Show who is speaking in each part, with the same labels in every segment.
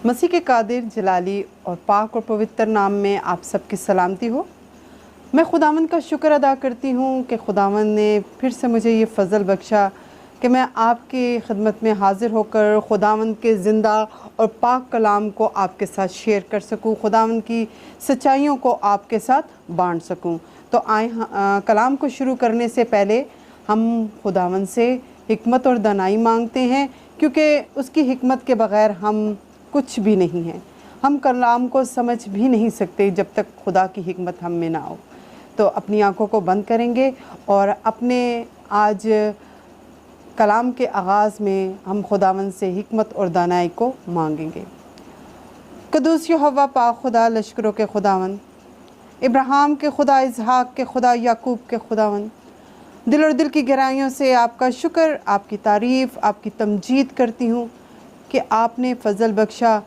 Speaker 1: मसीह के कादिर जलाली और पाक और पवित्र नाम में आप सबकी सलामती हो। मैं खुदावंद का शुक्र अदा करती हूँ कि खुदावंद ने फिर से मुझे ये फ़ज़ल बख्शा कि मैं आपकी खिदमत में हाज़िर होकर खुदावंद के ज़िंदा और पाक कलाम को आपके साथ शेयर कर सकूँ, खुदावंद की सच्चाइयों को आपके साथ बांट सकूँ। तो आए कलाम को शुरू करने से पहले हम खुदावंद से हिकमत और दानाई मांगते हैं, क्योंकि उसकी हिकमत के बग़ैर हम कुछ भी नहीं हैं। हम कलाम को समझ भी नहीं सकते जब तक खुदा की हिकमत हम में ना हो। तो अपनी आंखों को बंद करेंगे और अपने आज कलाम के आगाज़ में हम खुदावंद से हिकमत और दानाई को मांगेंगे। कदूस यहोवा पाक खुदा लश्करों के खुदावंद, इब्राहिम के खुदा, इसहाक के खुदा, याकूब के खुदावंद, दिल और दिल की गहराइयों से आपका शुक्र, आपकी तारीफ़, आपकी तमजीद करती हूँ कि आपने फ़ज़ल बख्शा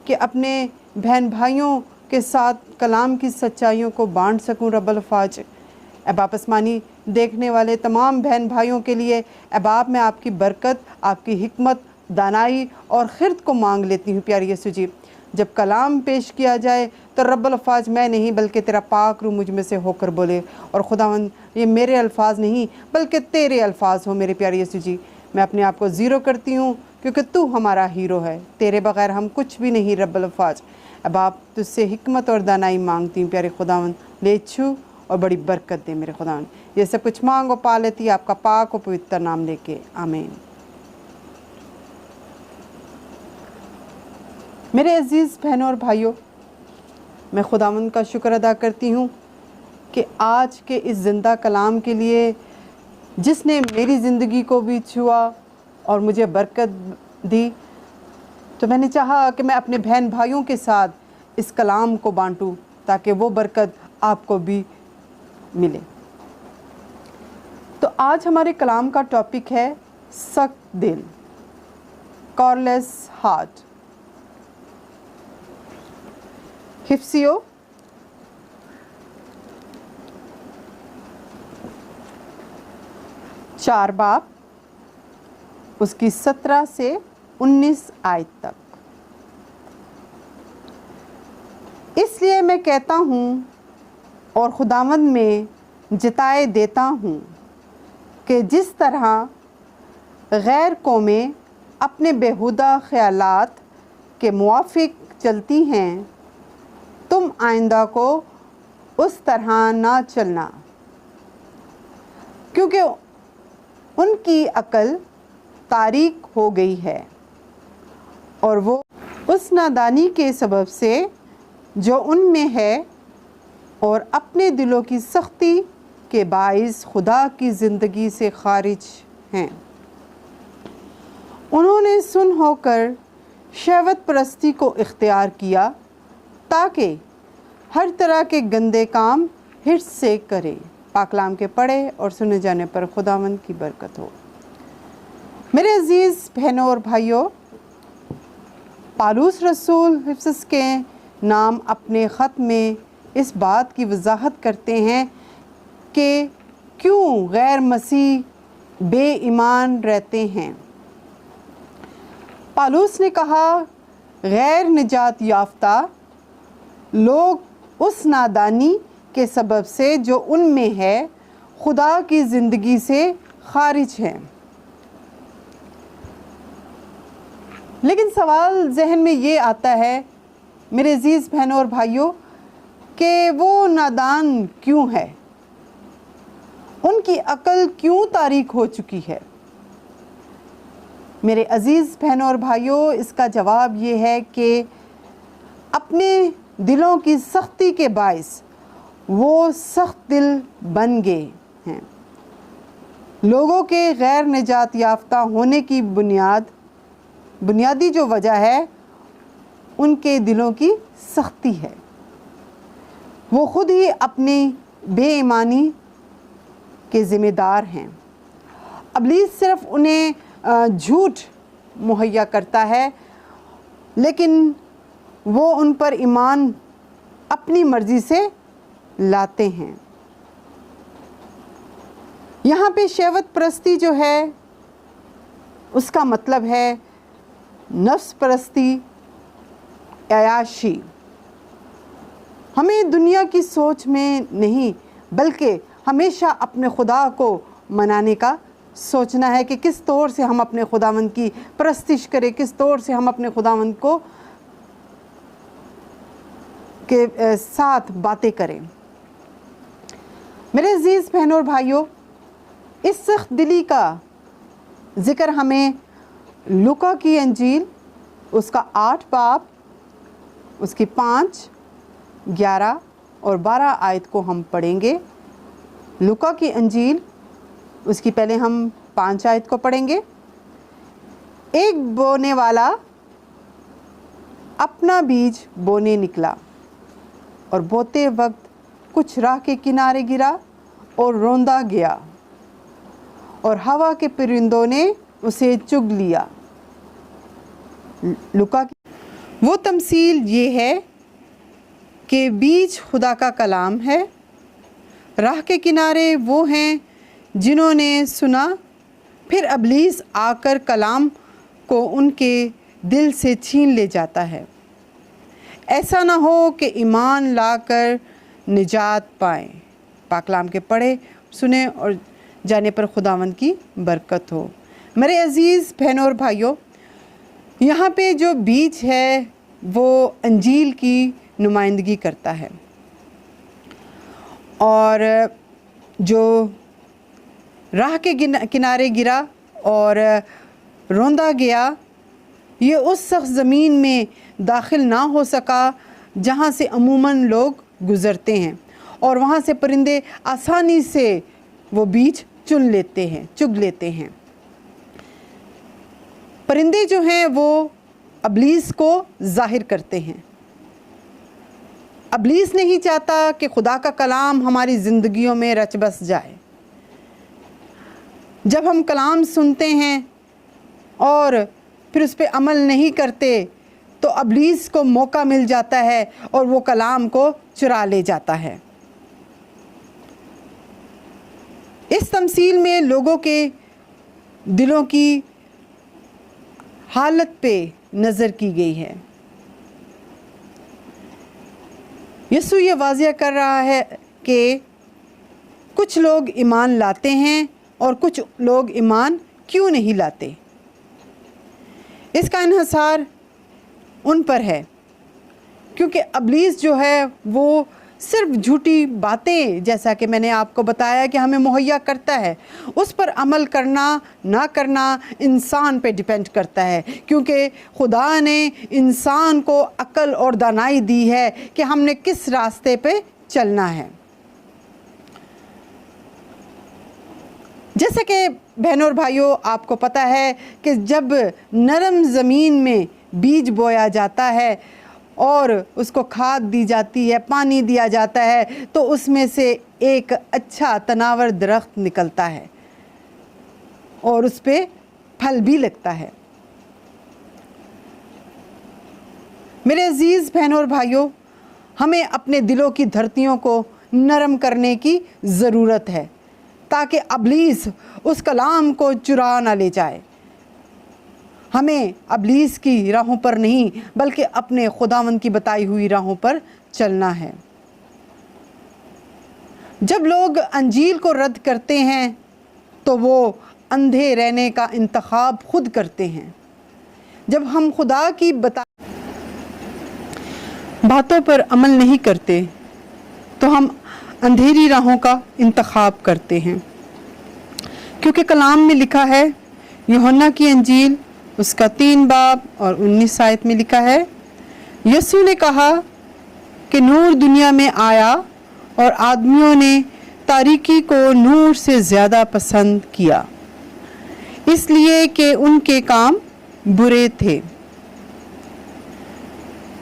Speaker 1: कि अपने बहन भाइयों के साथ कलाम की सच्चाइयों को बांट सकूं। रब्बल फ़ाज अब आप आसमानी देखने वाले तमाम बहन भाइयों के लिए अब आप मैं आपकी बरकत, आपकी हिकमत, दानाई और खिरत को मांग लेती हूँ। प्यारी यीशु जी, जब कलाम पेश किया जाए तो रब्बल फ़ाज मैं नहीं बल्कि तेरा पाक रूह मुझ में से होकर बोले। और खुदावंद ये मेरे अल्फाज नहीं बल्कि तेरे अल्फाज हो। मेरे प्यारे यीशु जी, मैं अपने आप को ज़ीरो करती हूँ क्योंकि तू हमारा हीरो है, तेरे बग़ैर हम कुछ भी नहीं। रब्बल फ़ाज अब आप तुझसे हिकमत और दानाई मांगती हूँ। प्यारे खुदावंद ले छू और बड़ी बरकत दे मेरे खुदावंद। ये सब कुछ मांग और पा लेती आपका पाक और पवित्र नाम लेके, आमीन। मेरे अज़ीज़ बहनों और भाइयों, मैं खुदावंद का शुक्र अदा करती हूँ कि आज के इस ज़िंदा कलाम के लिए जिसने मेरी ज़िंदगी को भी छुआ और मुझे बरकत दी, तो मैंने चाहा कि मैं अपने बहन भाइयों के साथ इस कलाम को बांटूं ताकि वो बरकत आपको भी मिले। तो आज हमारे कलाम का टॉपिक है सख्त दिल, कॉरलेस हार्ट। हिफ्सियो 4 बाब उसकी 17 से 19 आयत तक। इसलिए मैं कहता हूँ और खुदावंद में जिताए देता हूँ कि जिस तरह गैर कौमें अपने बेहुदा ख्यालात के मुआफिक चलती हैं, तुम आइंदा को उस तरह ना चलना, क्योंकि उनकी अक्ल तारीक हो गई है और वो उस नादानी के सबब से जो उनमें है और अपने दिलों की सख्ती के बाइस खुदा की ज़िंदगी से खारिज हैं। उन्होंने सुन होकर शहवत परस्ती को इख्तियार किया ताकि हर तरह के गंदे काम हिर्स से करे। पाकलाम के पढ़े और सुने जाने पर खुदावंद की बरकत हो। मेरे अजीज़ बहनों और भाइयों, पालूस रसूल हिफ्सस के नाम अपने ख़त में इस बात की वजाहत करते हैं कि क्यों गैर मसीह बेईमान रहते हैं। पालूस ने कहा, गैर निजात याफ्ता लोग उस नादानी के सबब से जो उनमें है खुदा की ज़िंदगी से खारिज हैं। लेकिन सवाल जहन में ये आता है मेरे अजीज़ बहनों और भाइयों कि वो नादान क्यों है, उनकी अक्ल क्यों तारीक हो चुकी है। मेरे अजीज़ बहनों और भाइयों, इसका जवाब ये है कि अपने दिलों की सख्ती के बाइस वो सख्त दिल बन गए हैं। लोगों के गैर निजात याफ्ता होने की बुनियादी जो वजह है उनके दिलों की सख्ती है। वो खुद ही अपनी बेईमानी के ज़िम्मेदार हैं। इब्लीस सिर्फ उन्हें झूठ मुहैया करता है, लेकिन वो उन पर ईमान अपनी मर्ज़ी से लाते हैं। यहाँ पे शहवत परस्ती जो है उसका मतलब है नफ्स परस्ती अयाशी। हमें दुनिया की सोच में नहीं बल्कि हमेशा अपने खुदा को मनाने का सोचना है कि किस तौर से हम अपने खुदावंद की परस्तिश करें, किस तौर से हम अपने खुदावंद को के साथ बातें करें। मेरे अजीज़ बहनों और भाइयों, इस सख्त दिली का ज़िक्र हमें लूका की अंजील उसका 8 बाब उसकी 5, 11 और 12 आयत को हम पढ़ेंगे। लूका की अंजील उसकी पहले हम 5 आयत को पढ़ेंगे। एक बोने वाला अपना बीज बोने निकला और बोते वक्त कुछ राह के किनारे गिरा और रोंदा गया और हवा के परिंदों ने उसे चुग लिया। लूका की वो तमसील ये है कि बीज खुदा का कलाम है। राह के किनारे वो हैं जिन्होंने सुना, फिर इब्लीस आकर कलाम को उनके दिल से छीन ले जाता है। ऐसा ना हो कि ईमान लाकर निजात पाएं। पाकलाम के पढ़े सुने और जाने पर खुदावंद की बरकत हो। मेरे अजीज़ बहनों और भाइयों, यहाँ पे जो बीज है वो अंजील की नुमाइंदगी करता है और जो राह के किनारे गिरा और रोंदा गया, ये उस सख्त ज़मीन में दाखिल ना हो सका जहाँ से अमूमन लोग गुज़रते हैं और वहाँ से परिंदे आसानी से वो बीज चुग लेते हैं। परिंदे जो हैं वो इब्लीस को ज़ाहिर करते हैं। इब्लीस नहीं चाहता कि खुदा का कलाम हमारी ज़िंदगियों में रच बस जाए। जब हम कलाम सुनते हैं और फिर उस पर अमल नहीं करते तो इब्लीस को मौका मिल जाता है और वो कलाम को चुरा ले जाता है। इस तमसील में लोगों के दिलों की हालत पे नज़र की गई है। यीशु ये वाज़िया कर रहा है कि कुछ लोग ईमान लाते हैं और कुछ लोग ईमान क्यों नहीं लाते। इसका इन्हिसार उन पर है क्योंकि इब्लीस जो है वो सिर्फ झूठी बातें, जैसा कि मैंने आपको बताया कि हमें मुहैया करता है, उस पर अमल करना ना करना इंसान पे डिपेंड करता है। क्योंकि खुदा ने इंसान को अक्ल और दानाई दी है कि हमने किस रास्ते पे चलना है। जैसे कि बहनों और भाइयों, आपको पता है कि जब नरम ज़मीन में बीज बोया जाता है और उसको खाद दी जाती है, पानी दिया जाता है, तो उसमें से एक अच्छा तनावर दरख्त निकलता है और उस पे फल भी लगता है। मेरे अजीज़ बहनों और भाइयों, हमें अपने दिलों की धरतियों को नरम करने की ज़रूरत है ताकि इब्लीस उस कलाम को चुरा ना ले जाए। हमें इब्लीस की राहों पर नहीं बल्कि अपने खुदावंद की बताई हुई राहों पर चलना है। जब लोग अंजील को रद्द करते हैं तो वो अंधे रहने का इंतखाब खुद करते हैं। जब हम खुदा की बातों पर अमल नहीं करते तो हम अंधेरी राहों का इंतखाब करते हैं। क्योंकि कलाम में लिखा है, यूहन्ना की अंजील उसका 3 बाब और 19 आयत में लिखा है, यीशु ने कहा कि नूर दुनिया में आया और आदमियों ने तारीकी को नूर से ज़्यादा पसंद किया, इसलिए कि उनके काम बुरे थे।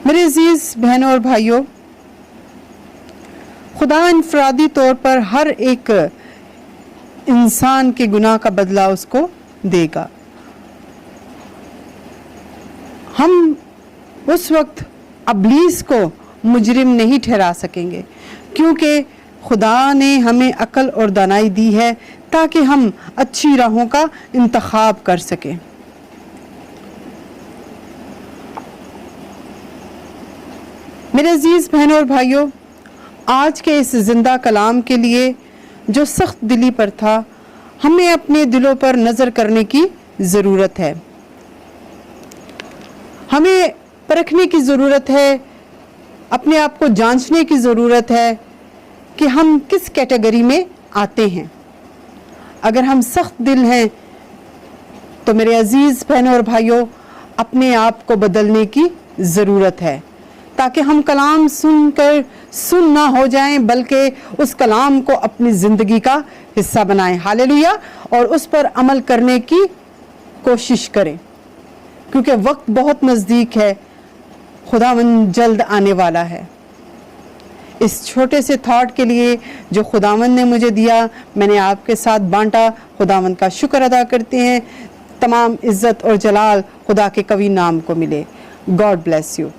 Speaker 1: मेरे अजीज़ बहनों और भाइयों, खुदा इनफरादी तौर पर हर एक इंसान के गुनाह का बदला उसको देगा। हम उस वक्त इब्लीस को मुजरिम नहीं ठहरा सकेंगे क्योंकि खुदा ने हमें अक्ल और दानाई दी है ताकि हम अच्छी राहों का इंतखाब कर सकें। मेरे अजीज़ बहनों और भाइयों, आज के इस ज़िंदा कलाम के लिए जो सख्त दिली पर था, हमें अपने दिलों पर नज़र करने की ज़रूरत है। हमें परखने की ज़रूरत है, अपने आप को जांचने की ज़रूरत है कि हम किस कैटेगरी में आते हैं। अगर हम सख्त दिल हैं तो मेरे अजीज़ बहनों और भाइयों, अपने आप को बदलने की ज़रूरत है, ताकि हम कलाम सुनकर सुन ना हो जाएं, बल्कि उस कलाम को अपनी ज़िंदगी का हिस्सा बनाएं। हालेलुया। और उस पर अमल करने की कोशिश करें, क्योंकि वक्त बहुत नज़दीक है, खुदावंद जल्द आने वाला है। इस छोटे से थॉट के लिए जो खुदावंद ने मुझे दिया, मैंने आपके साथ बांटा। खुदावंद का शुक्र अदा करते हैं। तमाम इज़्ज़त और जलाल खुदा के कवी नाम को मिले। God bless you.